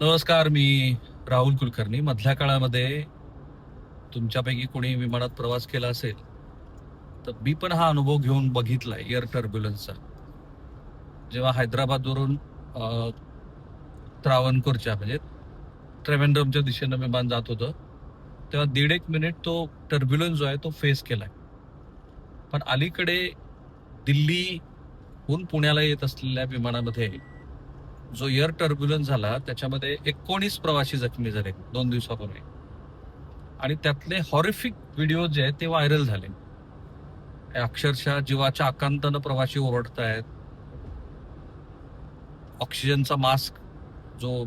नमस्कार. मी राहुल कुलकर्णी. मधल्या काळामध्ये तुमच्यापैकी कोणी विमानात प्रवास केला असेल तर मी पण हा अनुभव घेऊन बघितलाय एअर टर्ब्युलन्सचा. जेव्हा हैदराबादवरून त्रावणकोरच्या म्हणजे त्रिवेंद्रमच्या दिशेनं विमान जात होतं तेव्हा 1.5 मिनिट तो टर्ब्युलन्स जो आहे तो फेस केलाय. पण अलीकडे दिल्लीहून पुण्याला येत असलेल्या विमानामध्ये जो एअर टर्ब्युलन्स झाला त्याच्यामध्ये 19 प्रवासी जखमी झाले 2 दिवसापूर्वी. आणि त्यातले हॉरिफिक व्हिडिओ जे आहेत ते व्हायरल झाले. अक्षरशः जीवाच्या आकांतानं प्रवासी ओरडतायत. ऑक्सिजनचा मास्क, जो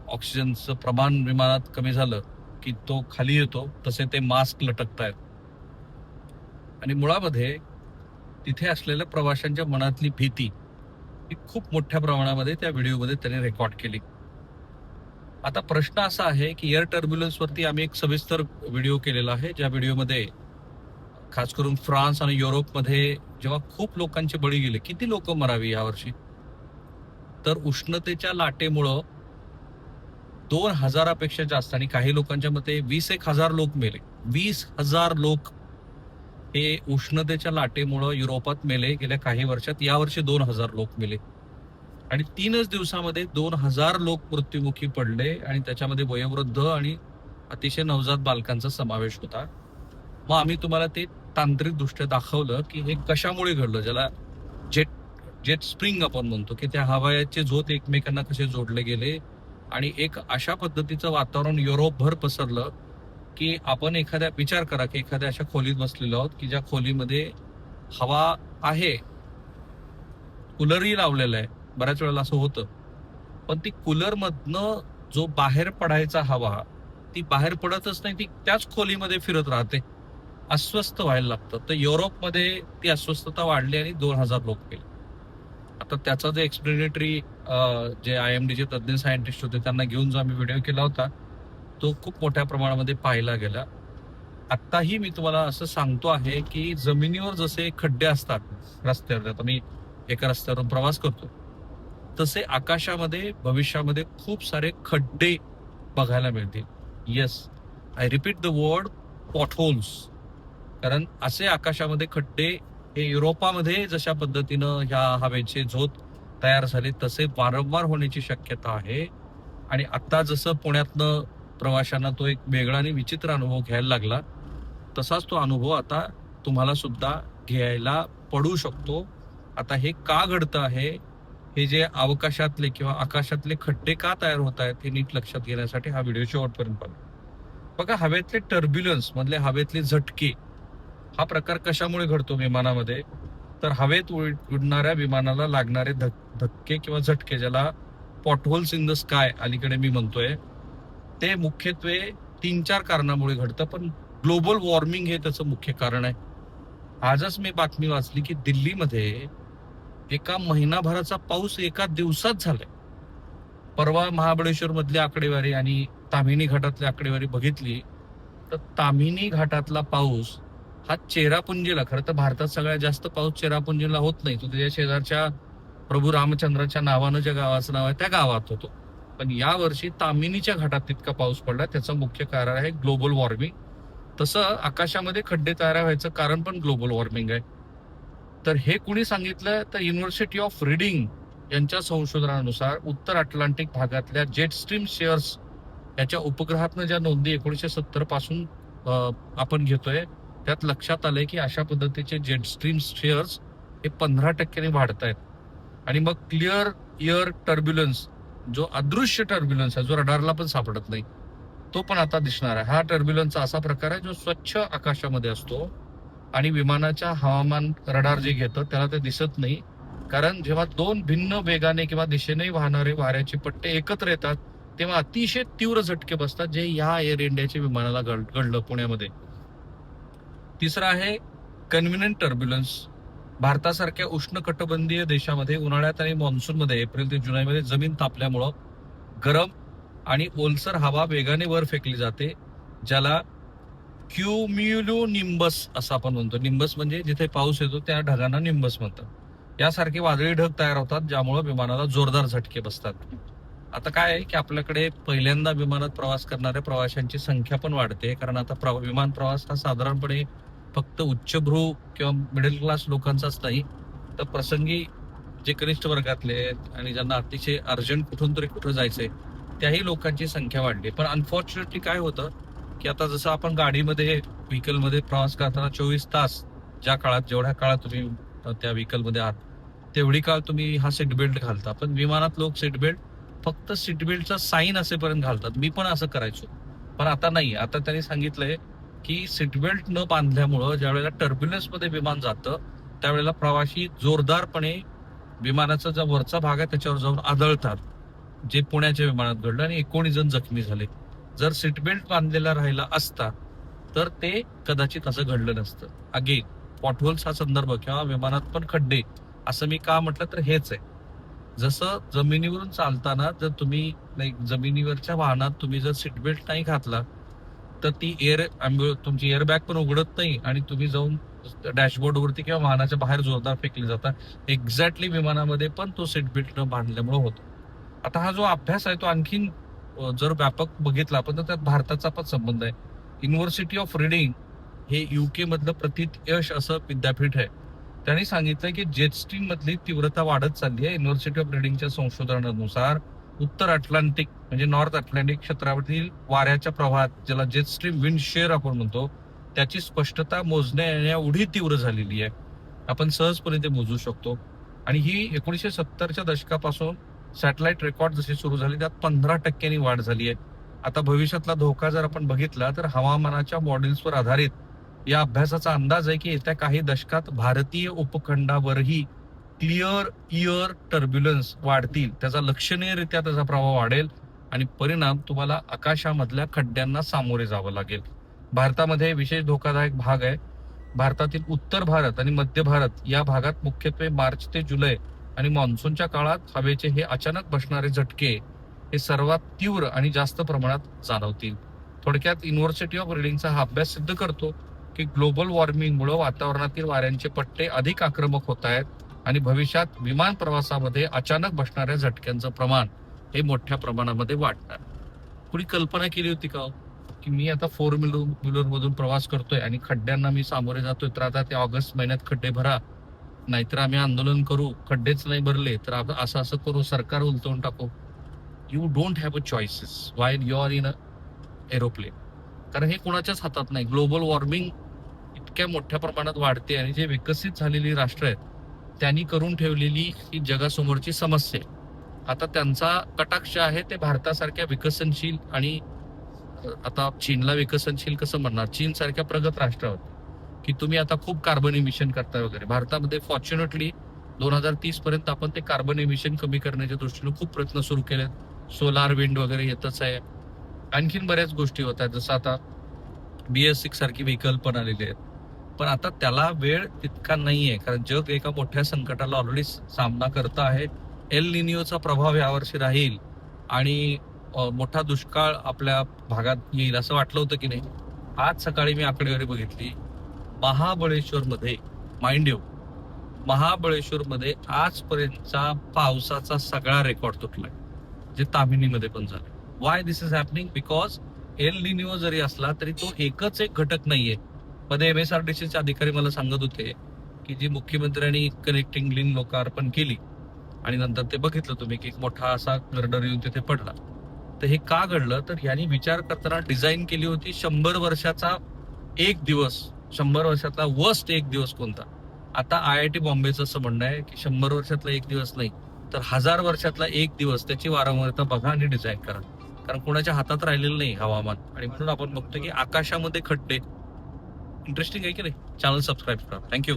ऑक्सिजनचं प्रमाण विमानात कमी झालं की तो खाली येतो तसे ते मास्क लटकतायत. आणि मुळामध्ये तिथे असलेल्या प्रवाशांच्या मनातली भीती ही खूप मोठ्या प्रमाणामध्ये त्या व्हिडिओमध्ये त्यांनी रेकॉर्ड केली. आता प्रश्न असा आहे की एअर टर्ब्युलन्स वरती आम्ही एक सविस्तर व्हिडिओ केलेला आहे, ज्या व्हिडिओमध्ये खास करून फ्रान्स आणि युरोपमध्ये जेव्हा खूप लोकांचे बळी गेले, किती लोक मरावी यावर्षी, तर उष्णतेच्या लाटेमुळं 2,000पेक्षा जास्त आणि काही लोकांच्या मते 20,000 लोक मेले. 20,000 लोक हे उष्णतेच्या लाटेमुळं युरोपात मेले गेल्या काही वर्षात. यावर्षी 2,000 लोक मेले आणि 3च दिवसामध्ये 2,000 लोक मृत्युमुखी पडले आणि त्याच्यामध्ये वयोवृद्ध आणि अतिशय नवजात बालकांचा समावेश होता. मग आम्ही तुम्हाला ते तांत्रिक दृष्ट्या दाखवलं की हे कशामुळे घडलं, ज्याला जेट जेट स्प्रिंग आपण म्हणतो, की त्या हवाचे झोत एकमेकांना कसे जोडले गेले आणि एक अशा पद्धतीचं वातावरण युरोपभर पसरलं की आपण विचार करा की एखाद्या अशा खोलीत बसलेलो आहोत की ज्या खोलीमध्ये हवा आहे, कूलरही लावलेला आहे. बऱ्याच वेळेला असं होतं, पण ती कूलर मधनं जो बाहेर पडायचा हवा ती बाहेर पडतच नाही, ती त्याच खोलीमध्ये फिरत राहते. अस्वस्थ व्हायला लागतं. तर युरोपमध्ये ती अस्वस्थता वाढली आणि 2,000 लोक गेले. आता त्याचा जे एक्सप्लेनेटरी जे IMDचे तज्ज्ञ सायंटिस्ट होते त्यांना घेऊन जो आम्ही व्हिडिओ केला होता तो खूप मोठ्या प्रमाणामध्ये पाहिला गेला. आत्ताही मी तुम्हाला असं सांगतो आहे की जमिनीवर जसे खड्डे असतात रस्त्यावर, आता मी एका रस्त्यावरून प्रवास करतो, तसे आकाशामध्ये भविष्यामध्ये खूप सारे खड्डे बघायला मिळतील. Yes, I repeat the word potholes. कारण असे आकाशामध्ये खड्डे हे युरोपामध्ये जशा पद्धतीनं ह्या हवेचे झोत तयार झाले तसे वारंवार होण्याची शक्यता आहे. आणि आता जसं पुण्यातनं प्रवाशांना तो एक वेगळा आणि विचित्र अनुभव घ्यायला लागला, तसाच तो अनुभव आता तुम्हाला सुद्धा घ्यायला पडू शकतो. आता हे का घडतं आहे, हे जे अवकाशातले किंवा आकाशातले खड्डे का तयार होत आहेत हे नीट लक्षात घेण्यासाठी हा व्हिडिओ शेवटपर्यंत बघा. बघा, हवेतले टर्ब्युलन्स मधले हवेतले झटके हा प्रकार कशामुळे घडतो विमानामध्ये, तर हवेत उडणाऱ्या विमानाला लागणारे धक्के किंवा झटके, ज्याला पॉटहोल्स इन द स्काय अलीकडे मी म्हणतोय, ते मुख्यत्वे 3-4 कारणामुळे घडतं. पण ग्लोबल वॉर्मिंग हे त्याचं मुख्य कारण आहे. आजच मी बातमी वाचली की दिल्लीमध्ये एका महिनाभराचा पाऊस एका दिवसात झालाय. परवा महाबळेश्वर मधली आकडेवारी आणि ताम्हिणी घाटातली आकडेवारी बघितली तर ताम्हिणी घाटातला पाऊस हा चेरापुंजीला, खरं तर भारतात सगळ्यात जास्त पाऊस चेरापुंजीला होत नाही, तो त्याच्या शेजारच्या प्रभू रामचंद्राच्या नावानं ज्या गावाचं नाव आहे त्या गावात होतो. पण यावर्षी ताम्हिणीच्या घाटात तितका पाऊस पडला. त्याचं मुख्य कारण आहे ग्लोबल वॉर्मिंग. तसं आकाशामध्ये खड्डे तयार व्हायचं कारण पण ग्लोबल वॉर्मिंग आहे. तर हे कुणी सांगितलं, तर युनिव्हर्सिटी ऑफ रीडिंग यांच्या संशोधनानुसार उत्तर अटलांटिक भागातल्या जेट स्ट्रीम शेअर्स याच्या उपग्रहातनं ज्या नोंदी 1970 पासून आपण घेतोय त्यात लक्षात आलंय की अशा पद्धतीचे जेट स्ट्रीम शेअर्स हे 15% वाढत आहेत. आणि मग क्लिअर एअर टर्ब्युलन्स, जो अदृश्य टर्ब्युलन्स आहे, जो रडारला पण सापडत नाही, तो पण आता दिसणार आहे. हा टर्ब्युलन्सचा असा प्रकार आहे जो स्वच्छ आकाशामध्ये असतो आणि विमानाच्या हवामान रडार जे घेतं त्याला ते दिसत नाही. कारण जेव्हा 2 भिन्न वेगाने किंवा दिशेने वाहणारे वाऱ्याचे पट्टे एकत्र येतात तेव्हा अतिशय तीव्र झटके बसतात, जे ह्या एअर इंडियाच्या विमानाला घडलं पुण्यामध्ये. तिसरं आहे कन्व्हिनियंट टर्ब्युलन्स. भारतासारख्या उष्णकटिबंधीय देशामध्ये उन्हाळ्यात आणि मान्सूनमध्ये एप्रिल ते जुलैमध्ये जमीन तापल्यामुळं गरम आणि ओलसर हवा वेगाने वर फेकली जाते, ज्याला क्युम्युलोनिंबस असं आपण म्हणतो. निंबस म्हणजे जिथे पाऊस येतो त्या ढगांना निंबस म्हणतात. यासारखे वादळी ढग तयार होतात ज्यामुळे विमानाला जोरदार झटके बसतात. आता काय आहे की आपल्याकडे पहिल्यांदा विमानात प्रवास करणाऱ्या प्रवाशांची संख्या पण वाढते, कारण आता विमान प्रवास हा साधारणपणे फक्त उच्चभ्रू किंवा मिडल क्लास लोकांचाच नाही, तर प्रसंगी जे कनिष्ठ वर्गातले आहेत आणि ज्यांना अतिशय अर्जंट कुठून तरी कुठं जायचंय त्याही लोकांची संख्या वाढली. पण अनफॉर्च्युनेटली काय होतं की आता जसं आपण गाडीमध्ये व्हेकलमध्ये प्रवास करताना 24 तास जेवढ्या काळात तुम्ही त्या व्हेकलमध्ये आहात तेवढी काळ तुम्ही हा सीट बेल्ट घालता, पण विमानात लोक सीट बेल्ट फक्त सीट बेल्टचा साईन असेपर्यंत घालतात. मी पण असं करायचो, पण आता नाही. आता त्यांनी सांगितलंय की सीट बेल्ट न बांधल्यामुळं ज्या वेळेला टर्ब्युलन्स मध्ये विमान जातं त्यावेळेला प्रवासी जोरदारपणे विमानाचा जो वरचा भाग आहे त्याच्यावर जाऊन आदळतात, जे पुण्याच्या विमानात घडलं आणि 19 जण जखमी झाले. जर सीट बेल्ट बांधलेला राहिला असता तर ते कदाचित असं घडलं नसतं. अगेन पॉटहोल्स हा संदर्भ किंवा विमानात पण खड्डे असं मी का म्हटलं तर हेच आहे. जसं जमिनीवरून चालताना जर तुम्ही जमिनीवरच्या वाहनात तुम्ही जर सीट बेल्ट नाही घातला तर ती तुमची एअरबॅग पण उघडत नाही आणि तुम्ही जाऊन डॅशबोर्ड वरती किंवा वाहनाच्या बाहेर जोरदार फेकले जातात. एक्झॅक्टली विमानामध्ये पण तो सीट बेल्ट न बांधल्यामुळे होतो. आता हा जो अभ्यास आहे तो आणखीन जर व्यापक बघितला आपण तर त्यात भारताचा पण संबंध आहे. युनिव्हर्सिटी ऑफ रीडिंग हे युके मधलं यश असं विद्यापीठ आहे. त्यांनी सांगितलं की जेट स्ट्रीम मधली तीव्रता वाढत चालली आहे. युनिव्हर्सिटी ऑफ रीडिंगच्या संशोधनानुसार उत्तर अटलांटिक म्हणजे नॉर्थ अटलांटिक क्षेत्रावरील वाऱ्याच्या प्रवाहात, ज्याला जेट स्ट्रीम विंड शेअर आपण म्हणतो, त्याची स्पष्टता मोजण्या एवढी तीव्र झालेली आहे आपण सहजपणे ते मोजू शकतो. आणि ही 1970च्या दशकापासून सॅटेलाइट रेकॉर्ड जसे सुरू झाले त्यात 15% वाढ झाली आहे. आता भविष्यातला धोका जर आपण बघितला तर हवामानाच्या मॉडेल्सवर आधारित या अभ्यासाचा अंदाज आहे की येत्या काही दशकात भारतीय उपखंडावरही क्लिअर इयर टर्ब्युलन्स वाढतील. त्याचा लक्षणीयरित्या त्याचा प्रभाव वाढेल आणि परिणाम तुम्हाला आकाशामधल्या खड्ड्यांना सामोरे जावं लागेल. भारतामध्ये विशेष धोकादायक भाग आहे. भारतातील उत्तर भारत आणि मध्य भारत या भागात मुख्यत्वे मार्च ते जुलै आणि मान्सूनच्या काळात हवेचे हे अचानक बसणारे झटके हे सर्वात तीव्र आणि जास्त प्रमाणात जाणवतील. थोडक्यात युनिव्हर्सिटी ऑफ रीडिंगचा हा अभ्यास सिद्ध करतो की ग्लोबल वॉर्मिंगमुळे वातावरणातील वाऱ्यांचे पट्टे अधिक आक्रमक होत आहेत आणि भविष्यात विमान प्रवासामध्ये अचानक बसणाऱ्या झटक्यांचं प्रमाण हे मोठ्या प्रमाणामध्ये वाढणार. कुणी कल्पना केली होती का की मी आता 4 व्हीलर मधून प्रवास करतोय आणि खड्ड्यांना मी सामोरे जातोय, तर आता ते ऑगस्ट महिन्यात खड्डे भरा, नाहीतर आम्ही आंदोलन करू, खड्डेच नाही भरले तर असं असं करू, सरकार उलटवून टाकू. You don't have a choices while you are in a aeroplane. कारण हे कोणाच्याच हातात नाही. ग्लोबल वॉर्मिंग इतक्या मोठ्या प्रमाणात वाढते आणि जे विकसित झालेली राष्ट्र आहेत त्यांनी करून ठेवलेली ही जगासमोरची समस्या. आता त्यांचा कटाक्ष आहे ते भारतासारख्या विकसनशील आणि आता चीनला विकसनशील कसं म्हणणार, चीन सारख्या प्रगत राष्ट्रावर की तुम्ही आता खूप कार्बन इमिशन करताय वगैरे. भारतामध्ये फॉर्च्युनेटली 2030 पर्यंत आपण ते कार्बन इमिशन कमी करण्याच्या दृष्टीने खूप प्रयत्न सुरू केलेत. सोलार विंड वगैरे येतच आहे. आणखीन बऱ्याच गोष्टी होत आहेत, जसं आता BS6 सारखी व्हेकल पण आलेली आहेत. पण आता त्याला वेळ तितका नाहीये, कारण जग एका मोठ्या संकटाला ऑलरेडी सामना करत आहे. एल निनिओचा प्रभाव यावर्षी राहील आणि मोठा दुष्काळ आपल्या भागात येईल असं वाटलं होतं की नाही. आज सकाळी मी आकडेवारी बघितली, महाबळेश्वरमध्ये, माइंड यू, महाबळेश्वरमध्ये आजपर्यंतचा पावसाचा सगळा रेकॉर्ड तुटलाय, जे तामिनीमध्ये पण झालं. Why this is happening? Because El Nino जरी असला तरी तो एकच एक घटक नाहीये. मध्ये MSRTCचे अधिकारी मला सांगत होते की जी मुख्यमंत्र्यांनी कनेक्टिंग लिंक लोकार्पण केली आणि नंतर ते बघितलं तुम्ही की एक मोठा असा गर्डर येऊन तिथे पडला. तर हे का घडलं, तर यांनी विचार करताना डिझाईन केली होती 100 वर्षाचा एक दिवस, 100 वर्षातला वर्स्ट एक दिवस कोणता. आता IIT बॉम्बेचं असं म्हणणं आहे की 100 वर्षातला एक दिवस नाही तर 1000 वर्षातला एक दिवस त्याची वारंवारता बघा आणि डिझाईन करा, कारण कोणाच्या हातात राहिलेलं नाही हवामान. आणि म्हणून आपण बघतो की आकाशामध्ये खड्डे. इंटरेस्टिंग आहे की नाही? चॅनल सबस्क्राईब करा. थँक्यू.